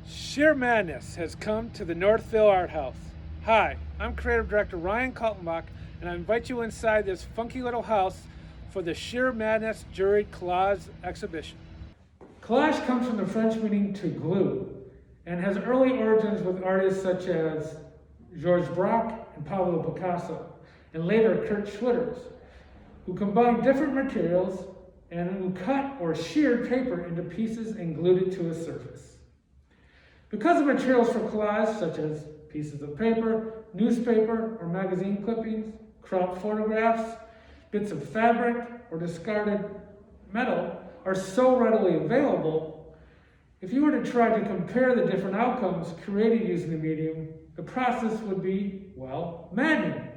Shear Madness has come to the Northville Art House. Hi, I'm Creative Director Ryan Kaltenbach, and I invite you inside this funky little house for the Shear Madness Juried Collage exhibition. Collage comes from the French meaning to glue, and has early origins with artists such as Georges Braque and Pablo Picasso, and later Kurt Schwitters, who combined different materials and who cut or sheared paper into pieces and glued it to a surface. Because of materials for collage, such as pieces of paper, newspaper or magazine clippings, cropped photographs, bits of fabric, or discarded metal, are so readily available, if you were to try to compare the different outcomes created using the medium, the process would be, well, maddening.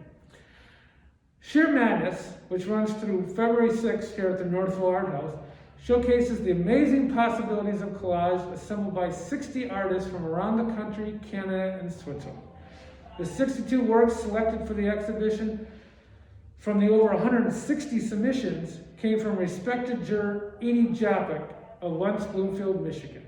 Shear Madness, which runs through February 6th here at the Northville Art House, showcases the amazing possibilities of collage assembled by 60 artists from around the country, Canada, and Switzerland. The 62 works selected for the exhibition from the over 160 submissions came from respected juror Edee Joppich of Once Bloomfield, Michigan.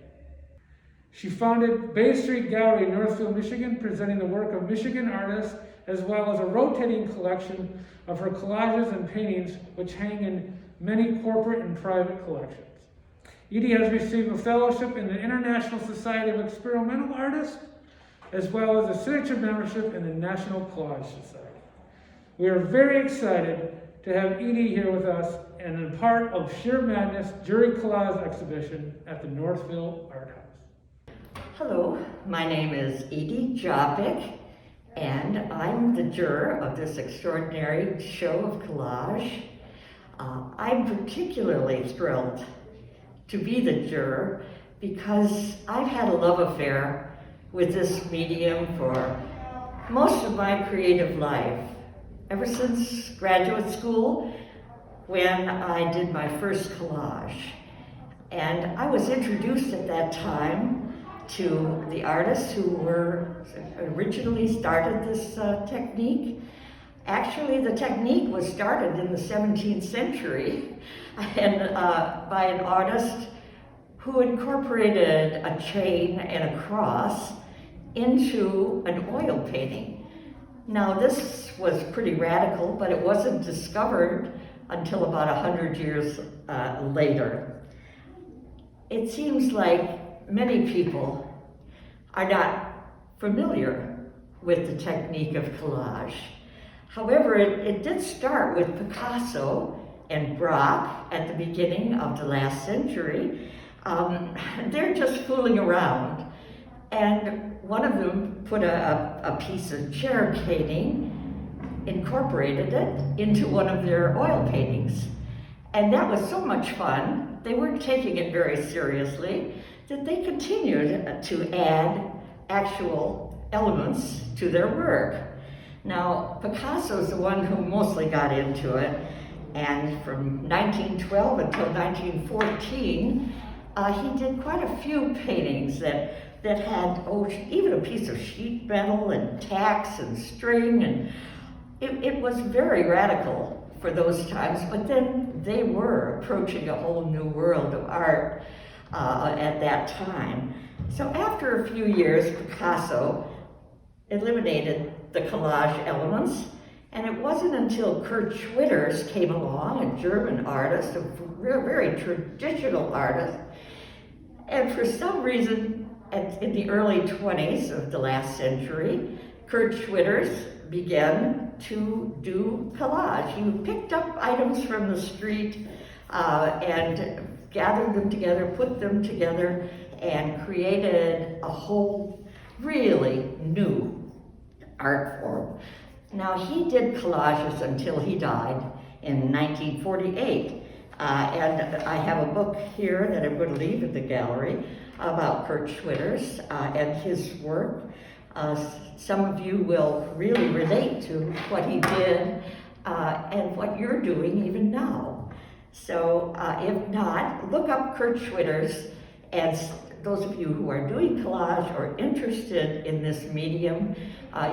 She founded Bay Street Gallery in Northfield, Michigan, presenting the work of Michigan artists, as well as a rotating collection of her collages and paintings, which hang in many corporate and private collections. Edee has received a fellowship in the International Society of Experimental Artists, as well as a signature membership in the National Collage Society. We are very excited to have Edee here with us and a part of Shear Madness Juried Collage exhibition at the Northville Art House. Hello, my name is Edee Joppich, and I'm the juror of this extraordinary show of collage. I'm particularly thrilled to be the juror because I've had a love affair with this medium for most of my creative life. Ever since graduate school, when I did my first collage. And I was introduced at that time to the artists who were originally started this technique. Actually, the technique was started in the 17th century and by an artist who incorporated a chain and a cross into an oil painting. Now, this was pretty radical, but it wasn't discovered until about 100 years later. It seems like many people are not familiar with the technique of collage. However, it did start with Picasso and Braque at the beginning of the last century. They're just fooling around. And one of them put a piece of chair painting, incorporated it into one of their oil paintings. And that was so much fun, they weren't taking it very seriously, that they continued to add actual elements to their work. Now, Picasso's the one who mostly got into it, and from 1912 until 1914, he did quite a few paintings that had even a piece of sheet metal and tacks and string, and it was very radical for those times, but then they were approaching a whole new world of art at that time. So after a few years, Picasso eliminated the collage elements, and it wasn't until Kurt Schwitters came along, a German artist, a very traditional artist, and for some reason, in the early 20s of the last century, Kurt Schwitters began to do collage. He picked up items from the street and gathered them together, put them together, and created a whole really new art form. Now, he did collages until he died in 1948. And I have a book here that I'm going to leave at the gallery about Kurt Schwitters and his work. Some of you will really relate to what he did and what you're doing even now. So if not, look up Kurt Schwitters, and those of you who are doing collage or interested in this medium,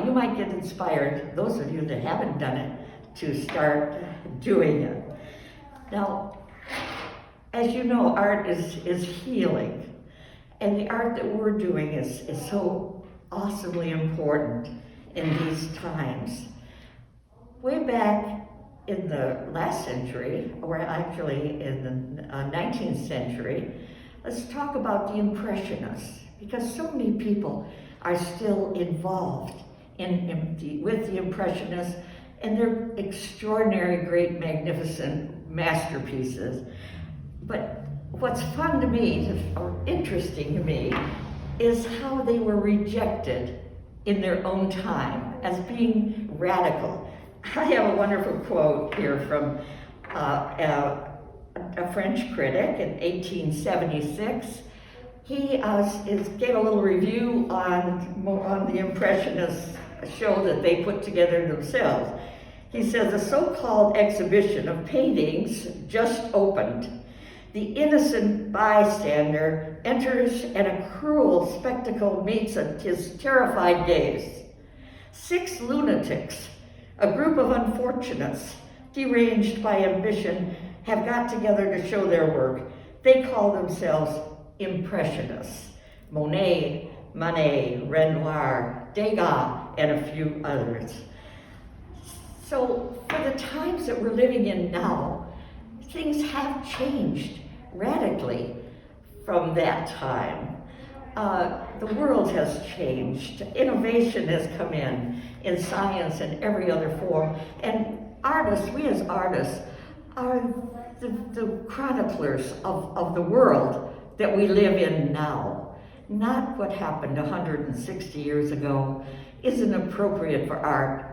you might get inspired, those of you that haven't done it, to start doing it. Now, as you know, art is healing. And the art that we're doing is so awesomely important in these times. Way back in the last century, or actually in the 19th century, let's talk about the Impressionists, because so many people are still involved with the Impressionists and their extraordinary, great, magnificent masterpieces. But what's fun to me, or interesting to me, is how they were rejected in their own time as being radical. I have a wonderful quote here from a French critic in 1876. He gave a little review on the Impressionists show that they put together themselves. He says, "A so-called exhibition of paintings just opened. The innocent bystander enters and a cruel spectacle meets his terrified gaze. 6 lunatics, a group of unfortunates, deranged by ambition, have got together to show their work. They call themselves Impressionists. Monet, Manet, Renoir, Degas, and a few others." So for the times that we're living in now, things have changed radically from that time. The world has changed. Innovation has come in science and every other form. And artists, we as artists, are the chroniclers of the world that we live in now. Not what happened 160 years ago isn't appropriate for art.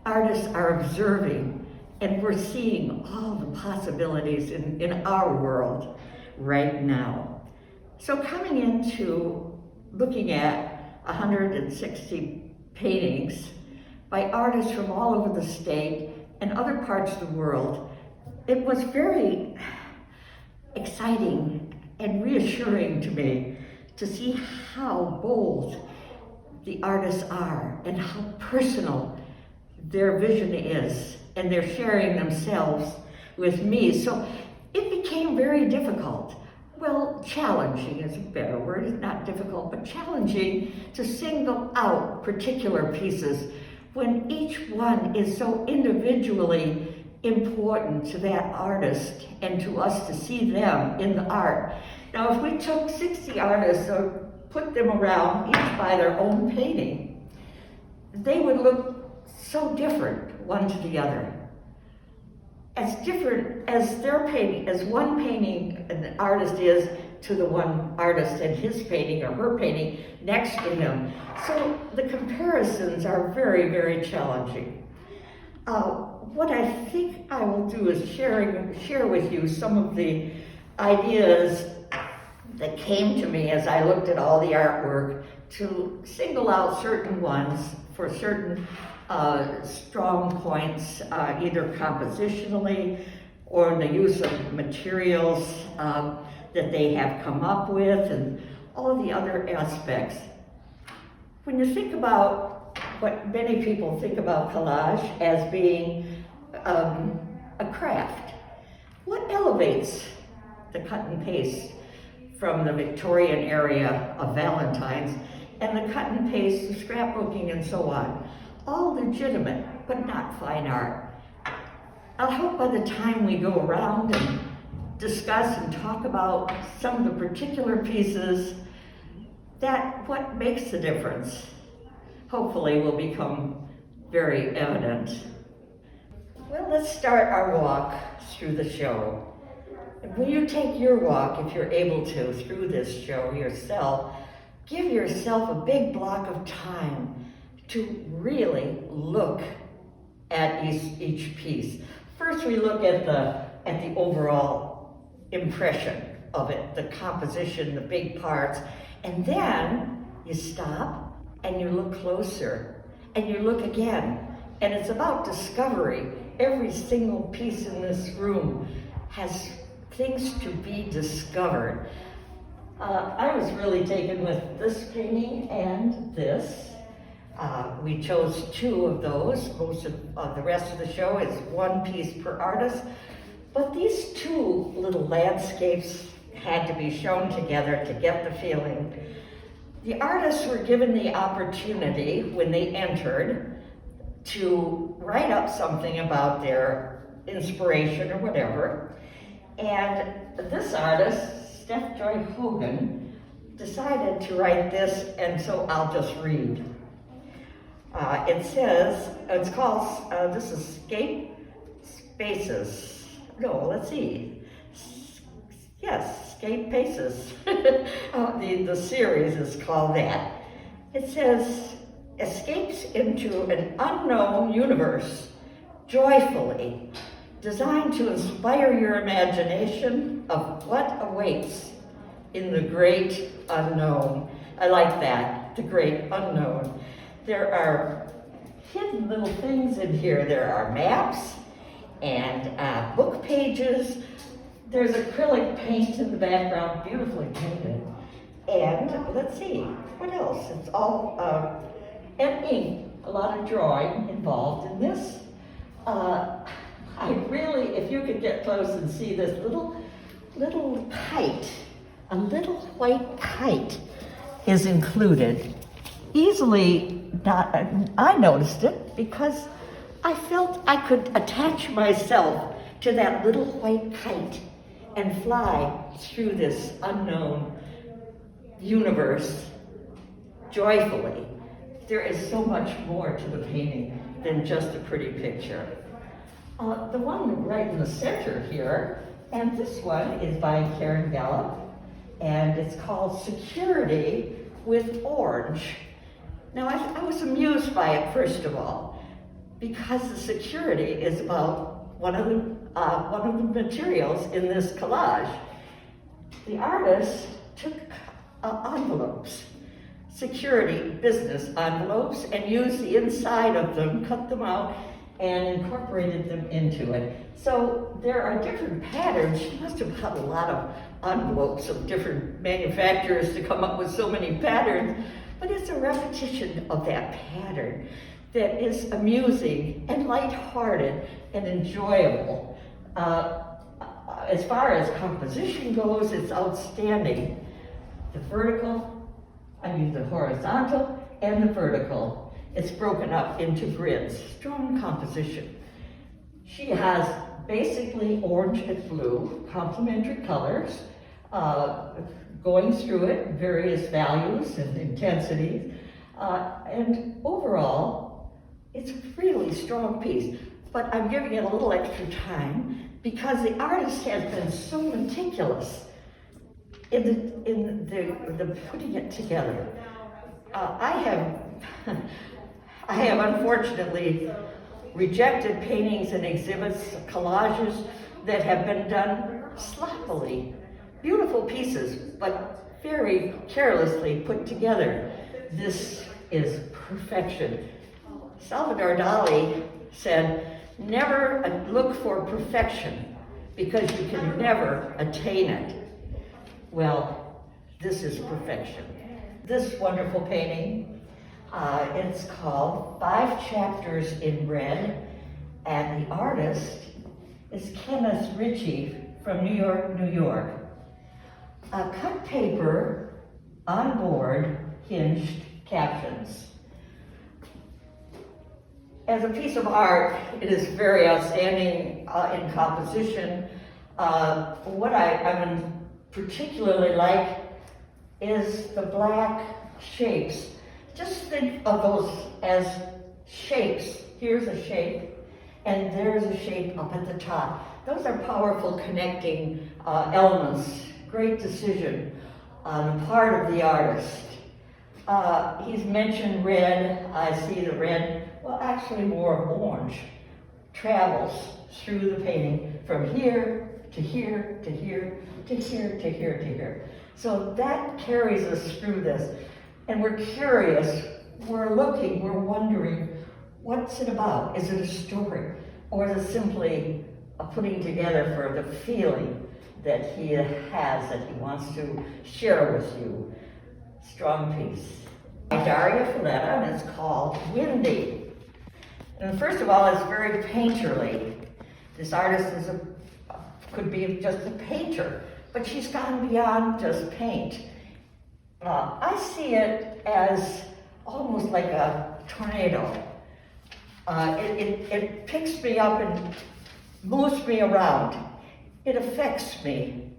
Artists are observing, and we're seeing all the possibilities in our world right now. So coming into looking at 160 paintings by artists from all over the state and other parts of the world, it was very exciting and reassuring to me to see how bold the artists are and how personal their vision is, and they're sharing themselves with me. So it became very difficult. Well, challenging is a better word. It's not difficult, but challenging to single out particular pieces when each one is so individually important to that artist and to us to see them in the art. Now, if we took 60 artists or put them around, each by their own painting, they would look so different one to the other. As different as their painting, as one painting an artist is to the one artist and his painting or her painting next to him. So the comparisons are very, very challenging. What I think I will do is share with you some of the ideas that came to me as I looked at all the artwork to single out certain ones for certain strong points, either compositionally or in the use of materials that they have come up with and all the other aspects. When you think about what many people think about collage as being a craft, what elevates the cut and paste from the Victorian era of Valentine's and the cut and paste, the scrapbooking and so on? All legitimate, but not fine art. I hope by the time we go around and discuss and talk about some of the particular pieces, that what makes the difference, hopefully, will become very evident. Well, let's start our walk through the show. When you take your walk, if you're able to, through this show yourself, give yourself a big block of time to really look at each piece. First, we look at the overall impression of it, the composition, the big parts, and then you stop and you look closer and you look again. And it's about discovery. Every single piece in this room has things to be discovered. I was really taken with this painting and this. We chose 2 of those. Most of the rest of the show is 1 piece per artist. But these 2 little landscapes had to be shown together to get the feeling. The artists were given the opportunity when they entered to write up something about their inspiration or whatever. And this artist, Steph Joy Hogan, decided to write this, and so I'll just read. It says, it's called, this is Escape Spaces. No, let's see. Yes, Escape Paces. The series is called that. It says, escapes into an unknown universe, joyfully, designed to inspire your imagination of what awaits in the great unknown. I like that, the great unknown. There are hidden little things in here. There are maps and book pages. There's acrylic paint in the background, beautifully painted. And let's see, what else? It's all, and ink, a lot of drawing involved in this. I really, if you could get close and see this little kite, a little white kite is included. Easily, I noticed it because I felt I could attach myself to that little white kite and fly through this unknown universe joyfully. There is so much more to the painting than just a pretty picture. The one right in the center here, and this one is by Karen Gallup, and it's called Security with Orange. Now, I was amused by it, first of all, because the security is about one of the materials in this collage. The artist took envelopes, security business envelopes, and used the inside of them, cut them out, and incorporated them into it. So there are different patterns. She must have got a lot of envelopes of different manufacturers to come up with so many patterns. But it's a repetition of that pattern that is amusing and lighthearted and enjoyable. As far as composition goes, it's outstanding. The vertical, I mean the horizontal and the vertical. It's broken up into grids, strong composition. She has basically orange and blue, complementary colors, going through it, various values and intensities, and overall, it's a really strong piece. But I'm giving it a little extra time because the artist has been so meticulous in the putting it together. I have unfortunately rejected paintings and exhibits, collages that have been done sloppily. Beautiful pieces, but very carelessly put together. This is perfection. Salvador Dali said, never look for perfection because you can never attain it. Well, this is perfection. This wonderful painting, it's called 5 Chapters in Red, and the artist is Kenneth Ritchie from New York, New York. Cut paper on board, hinged captions. As a piece of art, it is very outstanding in composition. What I particularly like is the black shapes. Just think of those as shapes. Here's a shape, and there's a shape up at the top. Those are powerful connecting elements. Great decision on the part of the artist. He's mentioned red. I see the red, well, actually more of orange, travels through the painting from here to here to here to here to here to here. So that carries us through this. And we're curious, we're looking, we're wondering, what's it about? Is it a story? Or is it simply a putting together for the feeling that he has, that he wants to share with you? Strong piece. By Daria Filetta, and it's called Windy. And first of all, it's very painterly. This artist could be just a painter, but she's gone beyond just paint. I see it as almost like a tornado. It picks me up and moves me around. It affects me.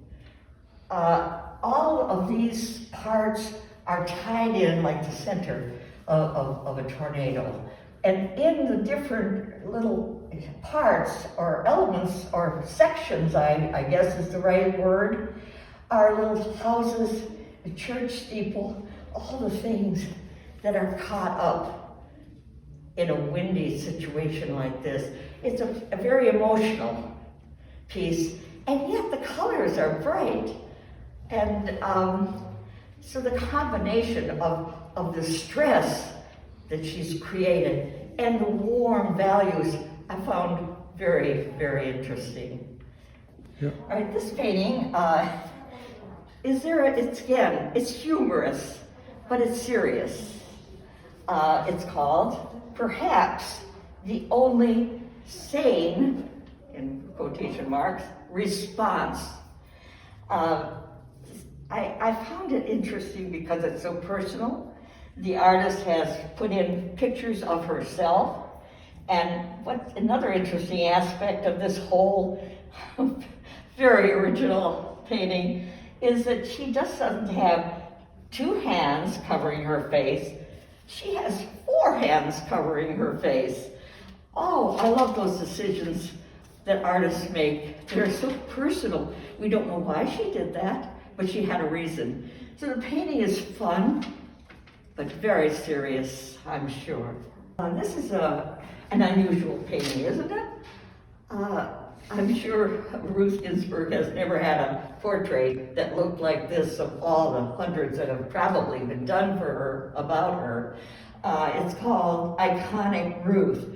All of these parts are tied in like the center of a tornado. And in the different little parts or elements or sections, I guess is the right word, are little houses, a church steeple, all the things that are caught up in a windy situation like this. It's a very emotional piece, and yet the colors are bright. And so the combination of the stress that she's created and the warm values I found very, very interesting. Yeah. All right, this painting, it's humorous, but it's serious. It's called, perhaps, the only sane, in quotation marks, response. I found it interesting because it's so personal. The artist has put in pictures of herself. And what's another interesting aspect of this whole very original painting is that she just doesn't have 2 hands covering her face. She has 4 hands covering her face. Oh, I love those decisions that artists make. They're so personal. We don't know why she did that, but she had a reason. So the painting is fun, but very serious, I'm sure. This is an unusual painting, isn't it? I'm sure Ruth Ginsburg has never had a portrait that looked like this of all the hundreds that have probably been done for her, about her. It's called Iconic Ruth.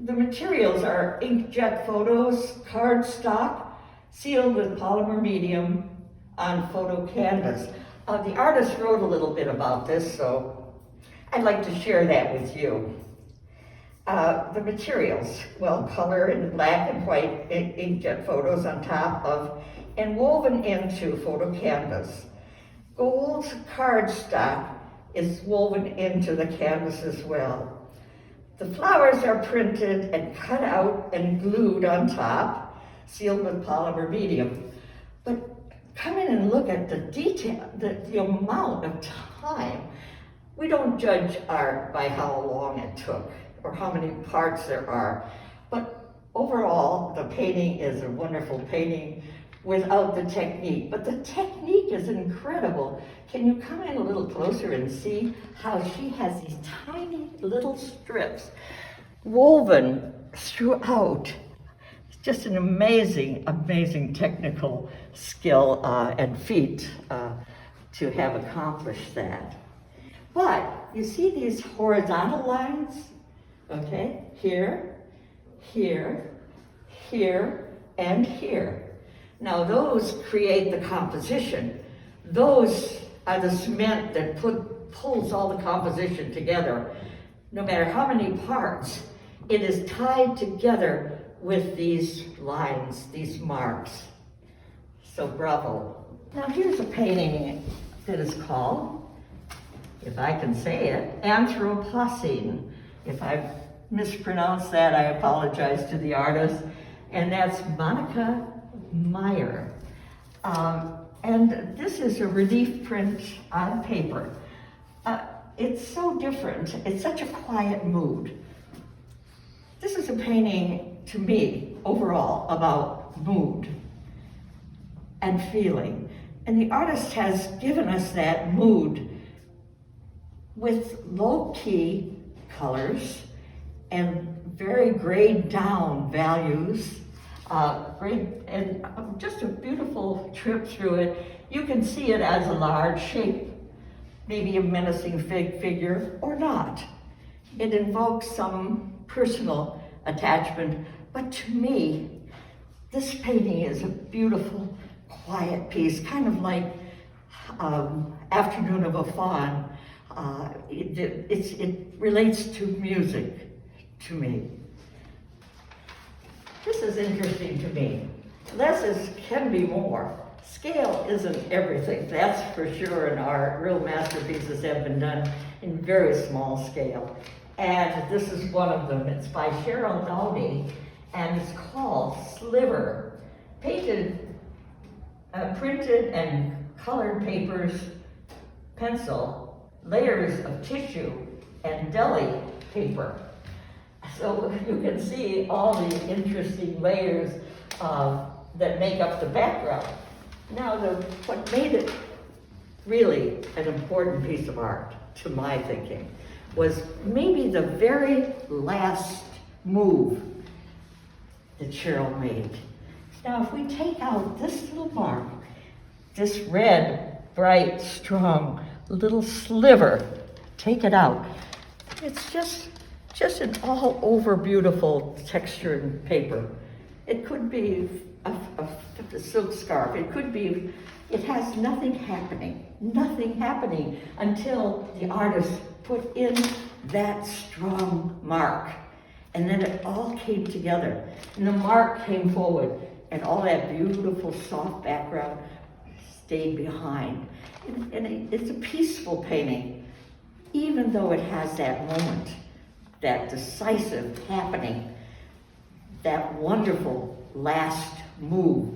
The materials are inkjet photos, cardstock, sealed with polymer medium on photo canvas. The artist wrote a little bit about this, so I'd like to share that with you. The materials, well, color in black and white inkjet photos on top of and woven into photo canvas. Gold cardstock is woven into the canvas as well. The flowers are printed and cut out and glued on top, sealed with polymer medium. But come in and look at the detail, the amount of time. We don't judge art by how long it took or how many parts there are. But overall, the painting is a wonderful painting without the technique. But the technique is incredible. Can you come in a little closer and see how she has these tiny little strips woven throughout? It's just an amazing, amazing technical skill and feat to have accomplished that. But you see these horizontal lines? Okay, here, here, here, and here. Now those create the composition. Those are the cement that pulls all the composition together. No matter how many parts, it is tied together with these lines, these marks. So bravo. Now here's a painting that is called, if I can say it, Anthropocene. If I've mispronounced that, I apologize to the artist. And that's Monica Meyer. And this is a relief print on paper. It's so different. It's such a quiet mood. This is a painting, to me, overall, about mood and feeling. And the artist has given us that mood with low-key colors and very grayed down values, and just a beautiful trip through it. You can see it as a large shape, maybe a menacing figure or not. It invokes some personal attachment, but to me, this painting is a beautiful, quiet piece, kind of like Afternoon of a Faun. It relates to music to me. This is interesting to me. Less can be more. scale isn't everything, that's for sure, and our real masterpieces have been done in very small scale. And this is one of them. It's by Cheryl Downey, and it's called Sliver. Painted, printed and colored papers, pencil, layers of tissue, and deli paper. So you can see all the interesting layers that make up the background. Now, what made it really an important piece of art, to my thinking, was maybe the very last move that Cheryl made. Now, if we take out this little mark, this red, bright, strong little sliver, take it out, it's just an all over beautiful textured paper. It could be a silk scarf. It could be, it has nothing happening until the artist put in that strong mark. And then it all came together. And the mark came forward, and all that beautiful soft background stayed behind. And it's a peaceful painting, even though it has that moment, that decisive happening, that wonderful last move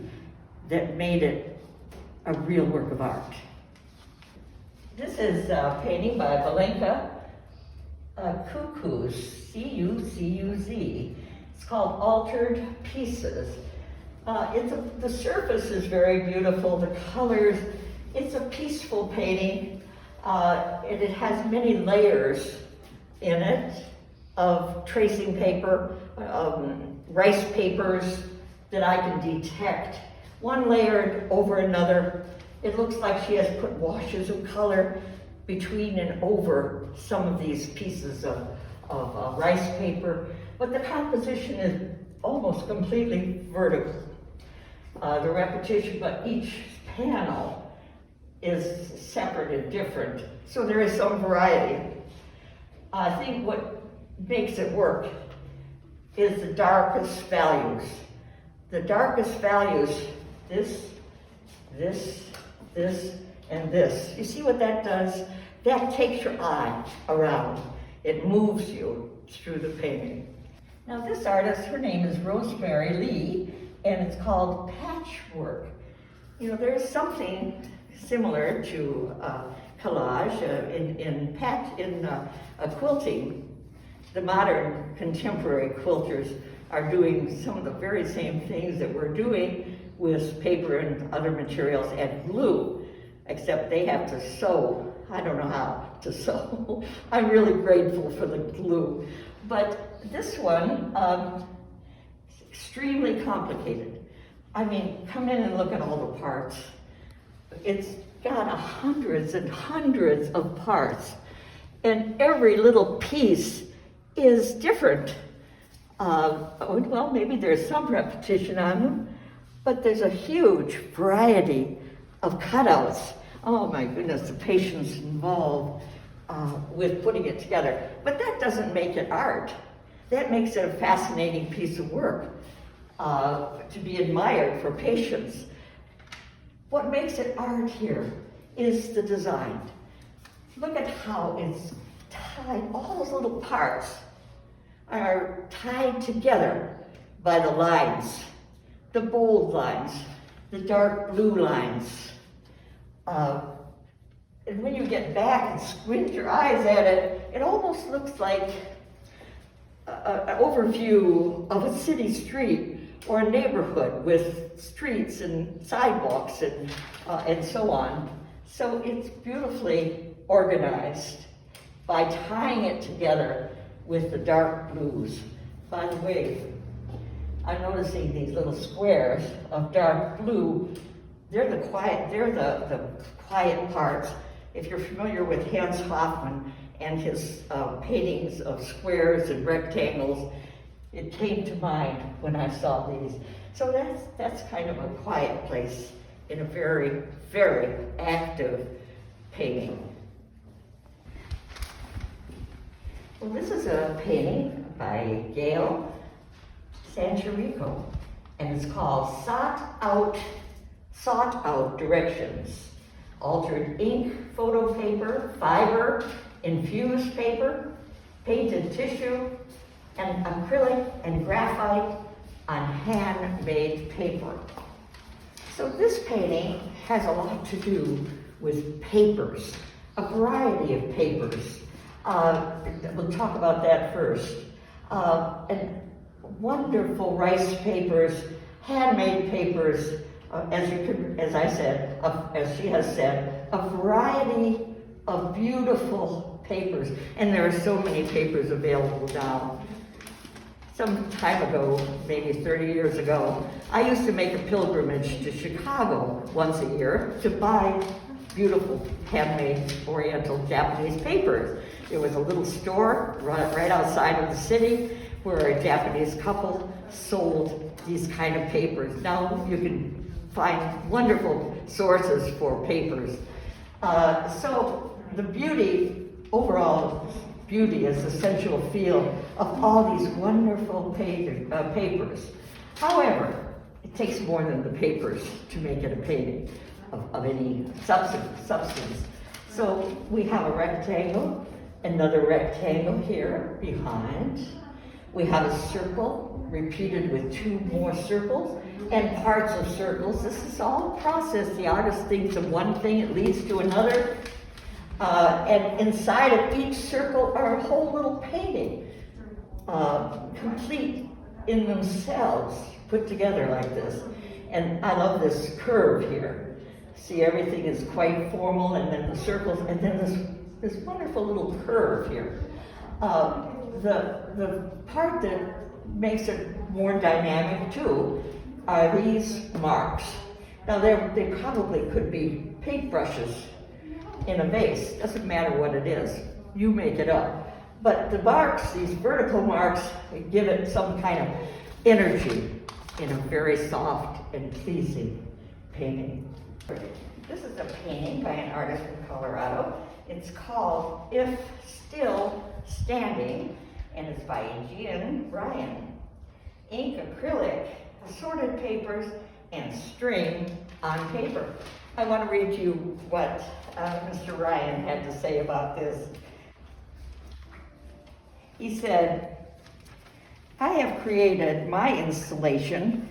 that made it a real work of art. This is a painting by Valenka Cucuz, C-U-C-U-Z. It's called Altered Pieces. The surface is very beautiful, the colors. It's a peaceful painting, and it has many layers in it of tracing paper, rice papers that I can detect, one layered over another. It looks like she has put washes of color between and over some of these pieces of rice paper, but the composition is almost completely vertical. The repetition, but each panel is separate and different, so there is some variety. I think what makes it work is the darkest values. The darkest values, this, and this. You see what that does? That takes your eye around. It moves you through the painting. Now this artist, her name is Rosemary Lee, and it's called Patchwork. You know, there's something similar to collage in quilting. The modern contemporary quilters are doing some of the very same things that we're doing with paper and other materials and glue, except they have to sew. I don't know how to sew. I'm really grateful for the glue. But this one is extremely complicated. I mean, come in and look at all the parts. It's got hundreds and hundreds of parts, and every little piece is different. Well, maybe there's some repetition on them, but there's a huge variety of cutouts. Oh my goodness, the patience involved with putting it together. But that doesn't make it art. That makes it a fascinating piece of work to be admired for patience. What makes it art here is the design. Look at how it's tied. All those little parts are tied together by the lines, the bold lines, the dark blue lines. And when you get back and squint your eyes at it, it almost looks like an overview of a city street or a neighborhood with streets and sidewalks and so on. So it's beautifully organized by tying it together with the dark blues. By the way, I'm noticing these little squares of dark blue. They're the quiet parts. If you're familiar with Hans Hofmann and his paintings of squares and rectangles, it came to mind when I saw these. So that's kind of a quiet place in a very, very active painting. Well, this is a painting by Gail Sancherico, and it's called Sought Out sought out directions. Altered ink, photo paper, fiber, infused paper, painted tissue, and acrylic and graphite on handmade paper. So this painting has a lot to do with papers, a variety of papers. We'll talk about that first. And wonderful rice papers, handmade papers, as she has said, a variety of beautiful papers. And there are so many papers available now. Some time ago, maybe 30 years ago, I used to make a pilgrimage to Chicago once a year to buy beautiful handmade Oriental Japanese papers. There was a little store right outside of the city where a Japanese couple sold these kind of papers. Now you can find wonderful sources for papers. So the beauty, overall beauty, is the sensual feel of all these wonderful papers. However, it takes more than the papers to make it a painting of any substance. So we have a rectangle, another rectangle here behind. We have a circle repeated with two more circles and parts of circles. This is all a process. The artist thinks of one thing, it leads to another. And inside of each circle are a whole little painting, complete in themselves, put together like this. And I love this curve here. See, everything is quite formal, and then the circles, and then this wonderful little curve here. The part that makes it more dynamic too are these marks. Now they probably could be paintbrushes in a vase. Doesn't matter what it is. You make it up. But the marks, these vertical marks, give it some kind of energy in a very soft and pleasing painting. This is a painting by an artist from Colorado. It's called If Still Standing, and it's by Edee Ryan. Ink, acrylic, assorted papers, and string on paper. I want to read you what Mr. Ryan had to say about this. He said, "I have created my installation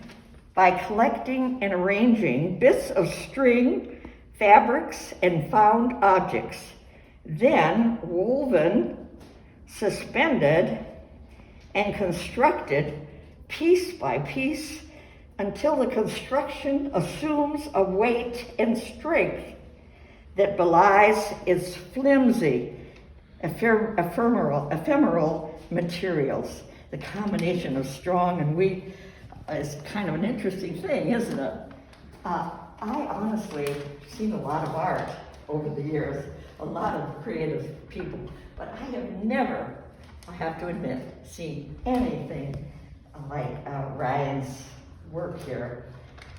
by collecting and arranging bits of string, fabrics, and found objects, then woven, suspended, and constructed piece by piece until the construction assumes a weight and strength that belies its flimsy, ephemeral materials." The combination of strong and weak is kind of an interesting thing, isn't it? I honestly seen a lot of art over the years, a lot of creative people, but I have never, I have to admit, seen anything like Ryan's work here.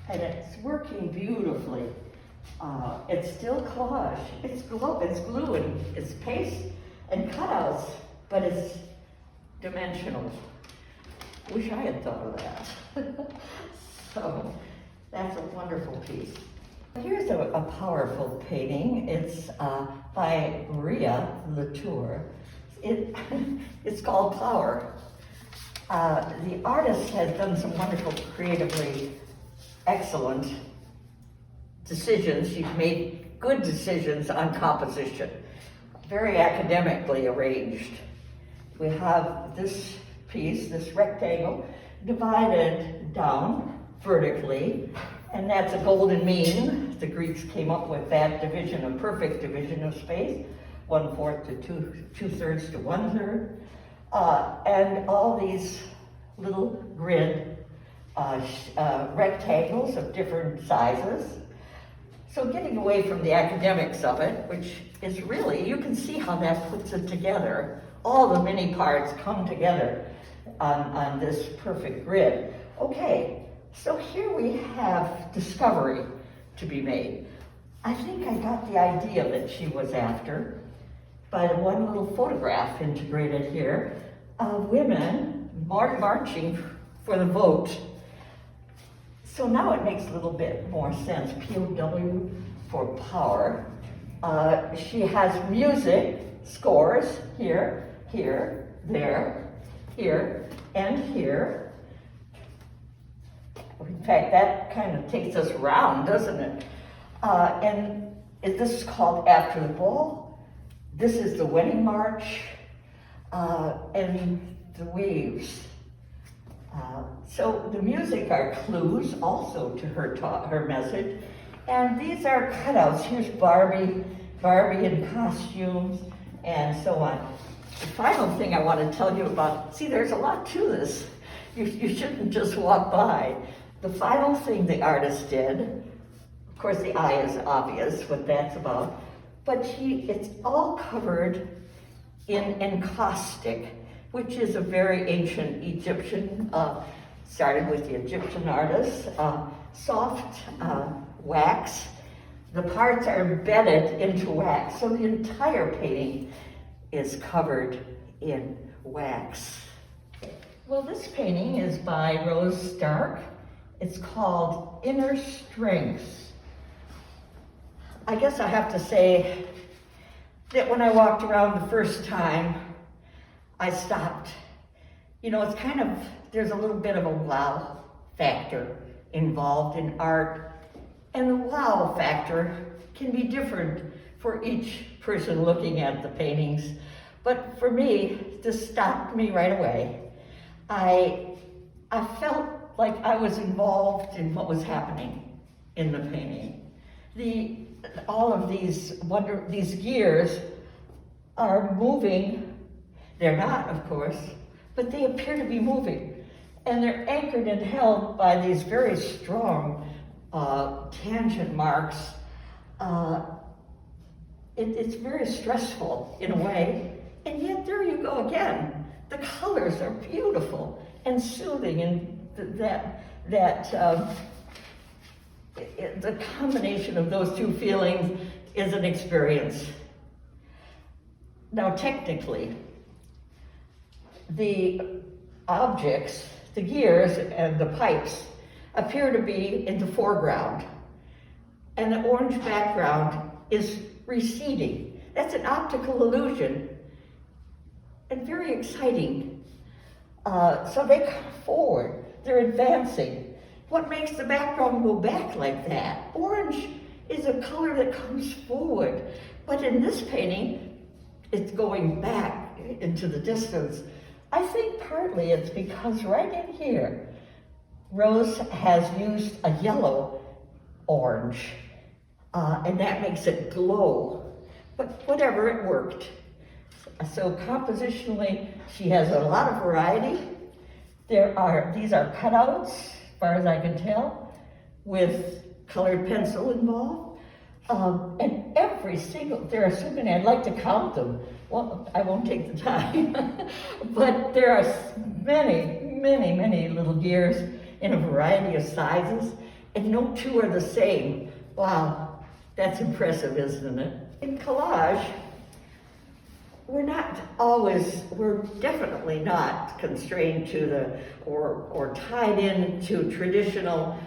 And it's working beautifully. It's still collage. It's glue and it's paste and cutouts, but it's dimensional. Wish I had thought of that. So that's a wonderful piece. Here's a powerful painting. It's by Maria Latour. It's called Flower. The artist has done some wonderful, creatively excellent decisions. She's made good decisions on composition, very academically arranged. We have this piece, this rectangle, divided down vertically, and that's a golden mean. The Greeks came up with that division, a perfect division of space, 1/4 to 2/3 to 1/3. And all these little grid rectangles of different sizes. So getting away from the academics of it, which is really, you can see how that puts it together. All the many parts come together on this perfect grid. Okay, so here we have discovery to be made. I think I got the idea that she was after by the one little photograph integrated here of women marching for the vote. So now it makes a little bit more sense. POW for power. She has music scores here, here, there, here, and here. In fact, that kind of takes us around, doesn't it? And this is called After the Ball. This is the wedding march, and the waves. So the music are clues also to her message. And these are cutouts. Here's Barbie in costumes, and so on. The final thing I want to tell you about, see, there's a lot to this. You shouldn't just walk by. The final thing the artist did, of course the eye is obvious what that's about, but it's all covered in encaustic, which is a very ancient Egyptian, started with the Egyptian artists, soft wax. The parts are embedded into wax, so the entire painting is covered in wax. Well, this painting is by Rose Stark. It's called Inner Strengths. I guess I have to say that when I walked around the first time, I stopped. You know, it's kind of, there's a little bit of a wow factor involved in art. And the wow factor can be different for each person looking at the paintings. But for me, this stopped me right away. I felt like I was involved in what was happening in the painting. All of these gears are moving. They're not, of course, but they appear to be moving. And they're anchored and held by these very strong tangent marks. It's very stressful in a way, and yet there you go again. The colors are beautiful and soothing, and the combination of those two feelings is an experience. Now, technically, the objects, the gears and the pipes appear to be in the foreground, and the orange background is receding. That's an optical illusion, and very exciting. So they come forward, they're advancing. What makes the background go back like that? Orange is a color that comes forward, but in this painting, it's going back into the distance. I think partly it's because right in here, Rose has used a yellow orange, and that makes it glow. But whatever, it worked. So compositionally, she has a lot of variety. These are cutouts, as far as I can tell, with colored pencil involved. And every single, there are so many, I'd like to count them. Well, I won't take the time. But there are many little gears in a variety of sizes, and no two are the same. Wow, that's impressive, isn't it? In collage, we're definitely not constrained to or tied into traditional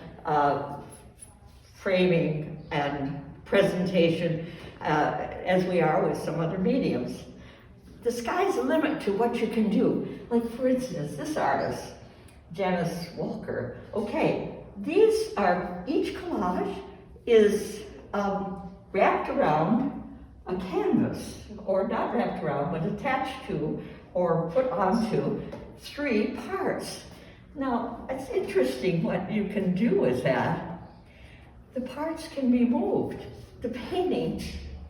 framing and presentation as we are with some other mediums. The sky's the limit to what you can do. Like, for instance, this artist, Janice Walker. Okay, each collage is wrapped around a canvas, or not wrapped around, but attached to or put onto 3 parts. Now, it's interesting what you can do with that. The parts can be moved. The painting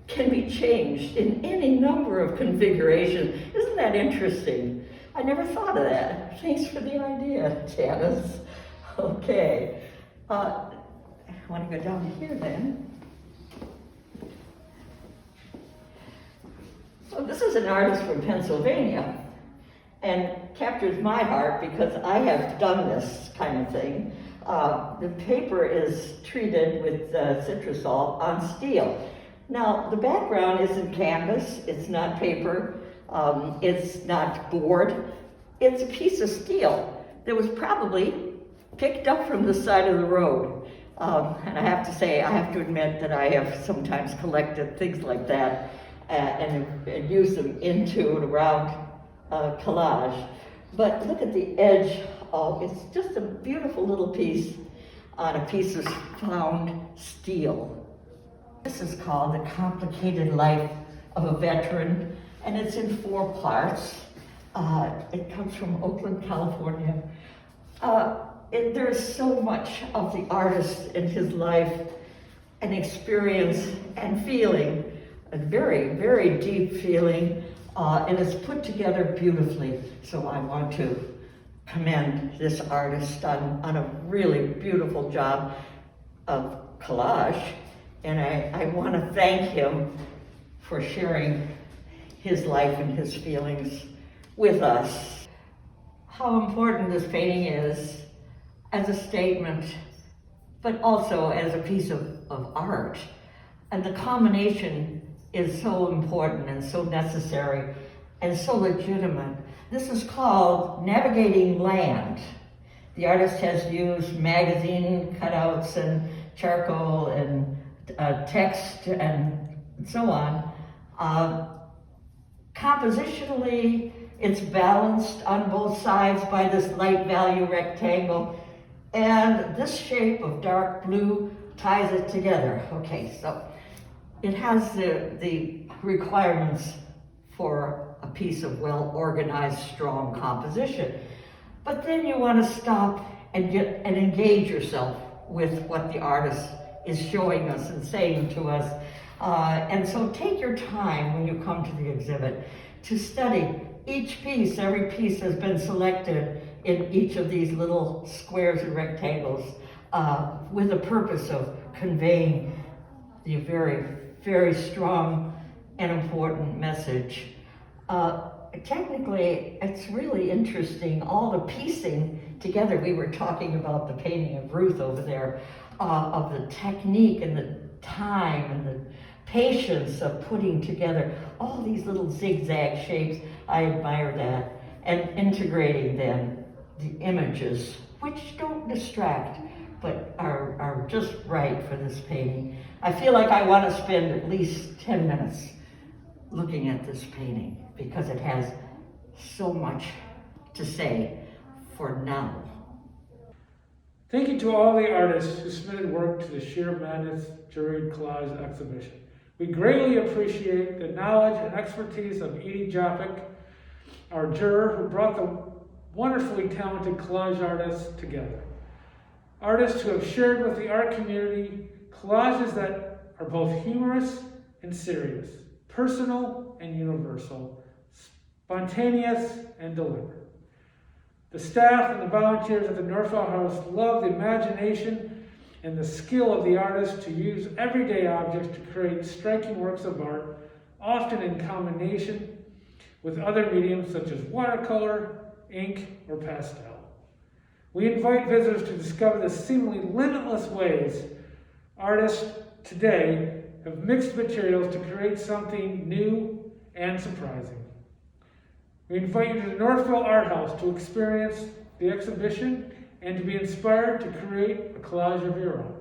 can be changed in any number of configurations. Isn't that interesting? I never thought of that. Thanks for the idea, Janice. Okay. I want to go down here then. So this is an artist from Pennsylvania, and captures my heart because I have done this kind of thing. The paper is treated with citrusol on steel. Now, the background isn't canvas, it's not paper, it's not board, it's a piece of steel that was probably picked up from the side of the road. And I have to say, I have to admit that I have sometimes collected things like that and used them into and around collage. But look at the edge. Oh, it's just a beautiful little piece on a piece of found steel. This is called The Complicated Life of a Veteran, and it's in 4 parts. It comes from Oakland, California. There's so much of the artist in his life and experience and feeling, a very, very deep feeling, and it's put together beautifully. So I want to commend this artist on a really beautiful job of collage, and I want to thank him for sharing his life and his feelings with us. How important this painting is as a statement, but also as a piece of art. And the combination is so important and so necessary and so legitimate. This is called Navigating Land. The artist has used magazine cutouts and charcoal and text and so on. Compositionally, it's balanced on both sides by this light value rectangle, and this shape of dark blue ties it together. Okay, so it has the requirements for a piece of well-organized, strong composition. But then you want to stop and engage yourself with what the artist is showing us and saying to us. And so take your time when you come to the exhibit to study each piece. Every piece has been selected in each of these little squares and rectangles with the purpose of conveying the very, very strong and important message. Technically, it's really interesting, all the piecing together. We were talking about the painting of Ruth over there, of the technique and the time and the patience of putting together all these little zigzag shapes. I admire that. And integrating then the images, which don't distract, but are just right for this painting. I feel like I want to spend at least 10 minutes looking at this painting because it has so much to say for now. Thank you to all the artists who submitted work to the Shear Madness Juried Collage exhibition. We greatly appreciate the knowledge and expertise of Edee Joppich, our juror, who brought the wonderfully talented collage artists together. Artists who have shared with the art community collages that are both humorous and serious, personal and universal, spontaneous and deliberate. The staff and the volunteers at the Northville House love the imagination and the skill of the artist to use everyday objects to create striking works of art, often in combination with other mediums such as watercolor, ink, or pastel. We invite visitors to discover the seemingly limitless ways artists today have mixed materials to create something new and surprising. We invite you to the Northville Art House to experience the exhibition and to be inspired to create a collage of your own.